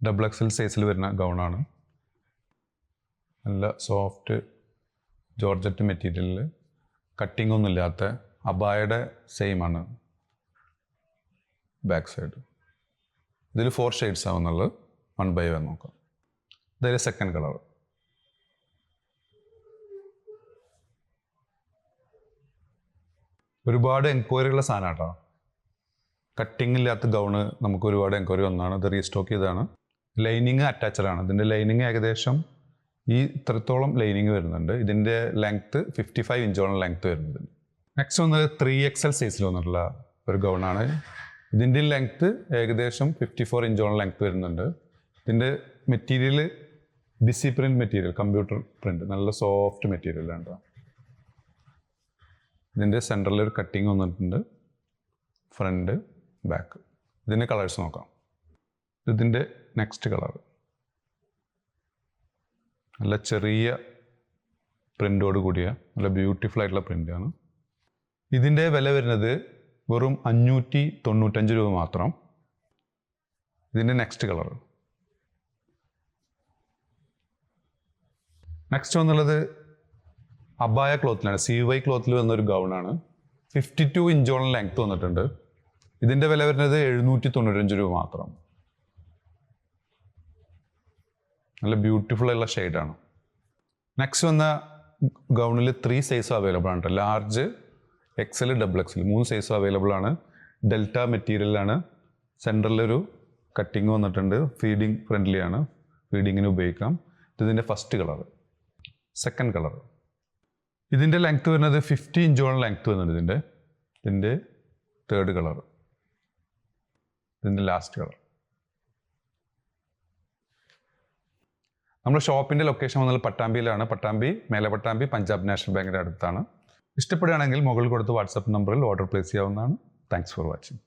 Double XL സൈസിൽ വരുന്ന ഗൗണാണ്. നല്ല സോഫ്റ്റ് ജോർജറ്റ് മെറ്റീരിയലിൽ കട്ടിംഗ് ഒന്നും ഇല്ലാത്ത അബായയുടെ സെയിം ആണ് ബാക്ക് സൈഡ്. ഇതിൽ 4 ഷെയ്ഡ്സ് ആവുന്നുള്ളത്. 1 by 1 നോക്കാം. ഇതിൽ സെക്കൻഡ് കളർ. ഒരുപാട് എൻക്വയറിയുള്ള സാധനം കേട്ടോ. കട്ടിങ് ഇല്ലാത്ത ഗൗണ് നമുക്ക് ഒരുപാട് എൻക്വയറി വന്നതാണ്. ഇത് റീസ്റ്റോക്ക് ചെയ്തതാണ്. ലൈനിങ് അറ്റാച്ചഡാണ്. ഇതിൻ്റെ ലൈനിങ് ഏകദേശം ഈ ഇത്രത്തോളം ലൈനിങ് വരുന്നുണ്ട്. ഇതിൻ്റെ ലെങ്ത്ത് 55 ഇഞ്ചോളം ലെങ്ത്ത് വരുന്നുണ്ട്. നെക്സ്റ്റ് വന്നത് 3XL സൈസിൽ വന്നിട്ടുള്ള ഒരു ഗൗണാണ്. ഇതിൻ്റെ ലെങ്ത്ത് ഏകദേശം 54 ഇഞ്ചോളം ലെങ്ത്ത് വരുന്നുണ്ട്. ഇതിൻ്റെ മെറ്റീരിയൽ ബിസി പ്രിൻറ്റ് മെറ്റീരിയൽ, കമ്പ്യൂട്ടർ പ്രിൻറ്റ്, നല്ല സോഫ്റ്റ് മെറ്റീരിയലാണ് കേട്ടോ. ഇതിൻ്റെ സെൻറ്ററിൽ ഒരു കട്ടിങ് വന്നിട്ടുണ്ട്. Front back. ഇതിൻ്റെ കളേഴ്സ് നോക്കാം. ഇതിൻ്റെ നെക്സ്റ്റ് കളർ നല്ല ചെറിയ പ്രിൻ്റോട് കൂടിയ നല്ല ബ്യൂട്ടിഫുൾ ആയിട്ടുള്ള പ്രിൻ്റാണ്. ഇതിൻ്റെ വില വരുന്നത് വെറും 595 രൂപ മാത്രം. ഇതിൻ്റെ നെക്സ്റ്റ് കളർ. നെക്സ്റ്റ് വന്നുള്ളത് അബായ ക്ലോത്തിലാണ്. CY ക്ലോത്തിൽ വന്നൊരു ഗൗണാണ്. 52 ഇഞ്ചോളം ലെങ്ത്ത് വന്നിട്ടുണ്ട്. ഇതിൻ്റെ വില വരുന്നത് 795 രൂപ മാത്രം. നല്ല ബ്യൂട്ടിഫുൾ ആയിട്ടുള്ള ഷെയ്ഡാണ്. നെക്സ്റ്റ് വന്ന ഗൗണിൽ 3 സൈസ് അവൈലബിൾ ആണ്. Large, XL, XXL 3 size available ആണ്. ഡെൽറ്റ മെറ്റീരിയലാണ്. സെൻറ്ററിലൊരു കട്ടിങ് വന്നിട്ടുണ്ട്. ഫീഡിങ് ഫ്രണ്ട്ലി ആണ്. ഫീഡിങ്ങിന് ഉപയോഗിക്കാം. ഇതിൻ്റെ ഫസ്റ്റ് കളർ. Second colour. ഇതിൻ്റെ ലെങ്ത്ത് വരുന്നത് 50 ഇഞ്ചോളം ലെങ്ത്ത് വരുന്നുണ്ട്. ഇതിൻ്റെ തേർഡ് കളർ. ഇതിൻ്റെ ലാസ്റ്റ് കളർ. നമ്മുടെ ഷോപ്പിൻ്റെ ലൊക്കേഷൻ വന്നത് പട്ടാമ്പിയിലാണ്. പട്ടാമ്പി, മേലെ പട്ടാമ്പി, പഞ്ചാബ് നാഷണൽ ബാങ്കിൻ്റെ അടുത്താണ്. ഇഷ്ടപ്പെടുകയാണെങ്കിൽ മുകളിൽ കൊടുത്ത് വാട്സപ്പ് നമ്പറിൽ ഓർഡർ പ്ലേസ് ചെയ്യാവുന്നതാണ്. Thanks for watching.